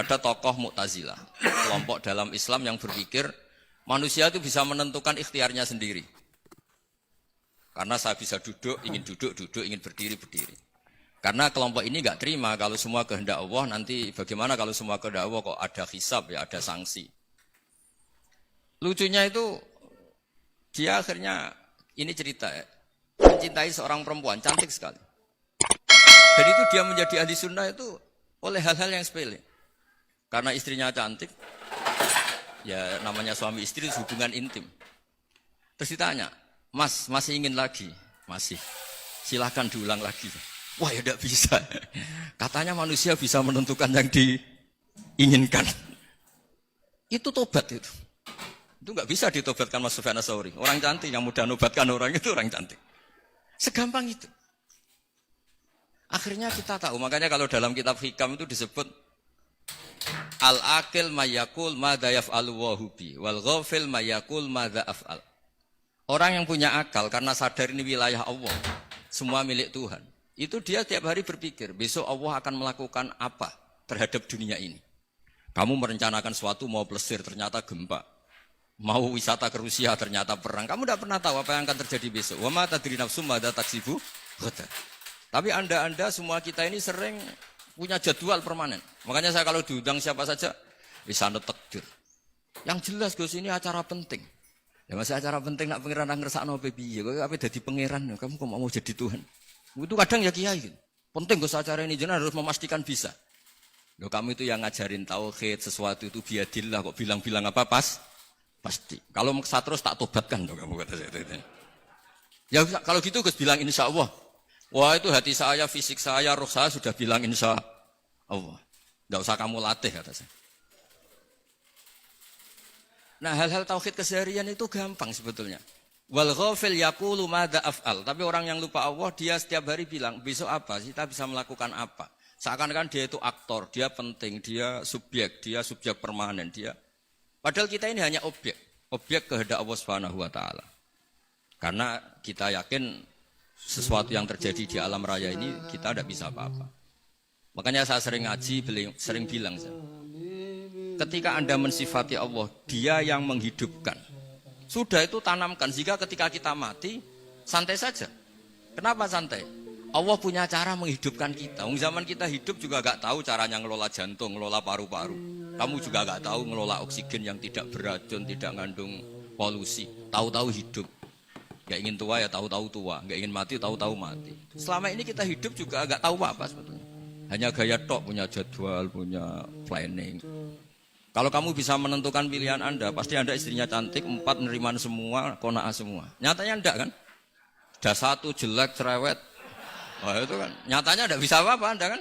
ada tokoh Mu'tazilah, kelompok dalam Islam yang berpikir manusia itu bisa menentukan ikhtiarnya sendiri. Karena saya bisa duduk, duduk, ingin berdiri, berdiri. Karena kelompok ini nggak terima kalau semua kehendak Allah, nanti bagaimana kalau semua kehendak Allah kok ada hisab, ya ada sanksi. Lucunya itu, dia akhirnya, ini cerita ya, mencintai seorang perempuan, cantik sekali. Dan itu dia menjadi ahli sunnah itu oleh hal-hal yang sepele. Karena istrinya cantik, ya namanya suami istri hubungan intim. Terus ditanya, Mas, masih ingin lagi? Masih. Silahkan diulang lagi. Wah ya tidak bisa. Katanya manusia bisa menentukan yang diinginkan. Itu tobat itu. Itu nggak bisa ditobatkan Mas Sufyan Ats-Tsauri. Orang cantik yang mudah nobatkan orang itu orang cantik. Segampang itu. Akhirnya kita tahu. Makanya kalau dalam kitab Hikam itu disebut al-aqil mayakul madza yaf'alu wa hubi wal ghafil mayakul madza af'al. Orang yang punya akal karena sadar ini wilayah Allah, semua milik Tuhan. Itu dia tiap hari berpikir, besok Allah akan melakukan apa terhadap dunia ini. Kamu merencanakan sesuatu mau plesir ternyata gempa. Mau wisata ke Rusia ternyata perang. Kamu tidak pernah tahu apa yang akan terjadi besok. Wa ma tadri nafsum madza taksibu ghadan. Tapi anda semua kita ini sering punya jadwal permanen. Makanya saya kalau diundang siapa saja, bisa takdir. Yang jelas Gus ini acara penting. Ya masih acara penting nak pangeran ngersakno piye? Kowe ape dadi pangeran, kamu kok mau jadi Tuhan. Itu kadang ya kiai gitu. Penting Gus acara ini jenengan harus memastikan bisa. Loh kamu itu yang ngajarin tauhid, sesuatu itu biadillah kok bilang-bilang apa pasti. Kalau maksa terus tak tobatkan loh kamu kata saya itu. Ya kalau gitu Gus bilang insya Allah. Wah itu hati saya, fisik saya, roh saya sudah bilang insya Allah. Enggak usah kamu latih kata saya. Nah hal-hal tauhid keseharian itu gampang sebetulnya. Wal ghafil yaqulu madza af'al. Tapi orang yang lupa Allah dia setiap hari bilang besok apa? Kita bisa melakukan apa? Seakan-akan dia itu aktor, dia penting, dia subjek permanen dia. Padahal kita ini hanya objek kehendak Allah Subhanahu wa taala. Karena kita yakin sesuatu yang terjadi di alam raya ini kita tidak bisa apa-apa. Makanya saya sering ngaji, sering bilang saya. Ketika Anda mensifati Allah, dia yang menghidupkan. Sudah itu tanamkan, jika ketika kita mati, santai saja. Kenapa santai? Allah punya cara menghidupkan kita. Zaman kita hidup juga gak tahu caranya ngelola jantung, ngelola paru-paru. Kamu juga gak tahu ngelola oksigen yang tidak beracun, tidak mengandung polusi. Tahu-tahu hidup. Gak ingin tua ya tahu-tahu tua, gak ingin mati tahu-tahu mati. Selama ini kita hidup juga gak tahu apa sebetulnya. Hanya gaya tok, punya jadwal, punya planning. Kalau kamu bisa menentukan pilihan Anda, pasti Anda istrinya cantik, 4 neriman semua, kona'ah semua. Nyatanya enggak kan? Ada 1 jelek, cerewet. Wah itu kan, nyatanya enggak bisa apa-apa Anda kan?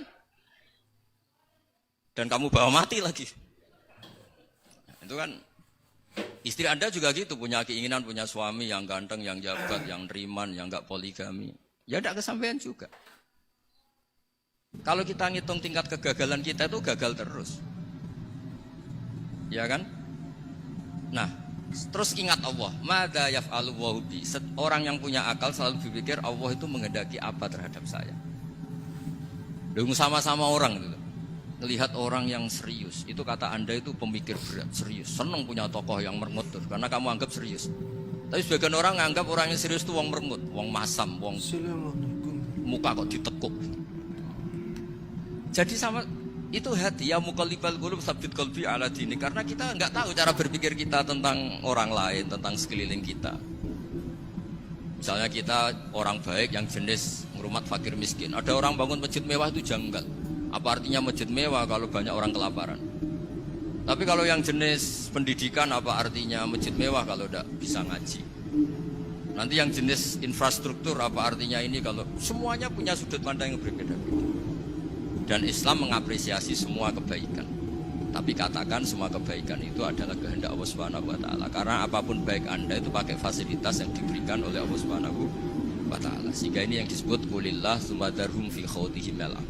Dan kamu bawa mati lagi. Itu kan, istri Anda juga gitu, punya keinginan, punya suami yang ganteng, yang jabat, yang neriman, yang enggak poligami. Ya enggak kesampaian juga. Kalau kita ngitung tingkat kegagalan kita itu gagal terus. Ya kan? Nah, terus ingat Allah. Madza yaf'alu wa bi. Orang yang punya akal selalu berpikir Allah itu menghendaki apa terhadap saya. Dengan sama-sama orang gitu. Melihat orang yang serius, itu kata Anda itu pemikir berat, serius. Senang punya tokoh yang merengut karena kamu anggap serius. Tapi sebagian orang anggap orang yang serius itu wong merengut, wong masam, wong muka kok ditekuk. Jadi sama itu hati ya muqallibal qulub tsabbit qalbi ala dini, karena kita enggak tahu cara berpikir kita tentang orang lain, tentang sekeliling kita. Misalnya kita orang baik yang jenis ngurmat fakir miskin. Ada orang bangun masjid mewah itu janggal. Apa artinya masjid mewah kalau banyak orang kelaparan? Tapi kalau yang jenis pendidikan apa artinya masjid mewah kalau tidak bisa ngaji? Nanti yang jenis infrastruktur apa artinya ini kalau semuanya punya sudut pandang yang berbeda-beda. Dan Islam mengapresiasi semua kebaikan. Tapi katakan semua kebaikan itu adalah kehendak Allah Subhanahu wa taala. Karena apapun baik Anda itu pakai fasilitas yang diberikan oleh Allah Subhanahu wa taala. Sehingga ini yang disebut qulillah tsumma darhum fi khawdihim yal'ab.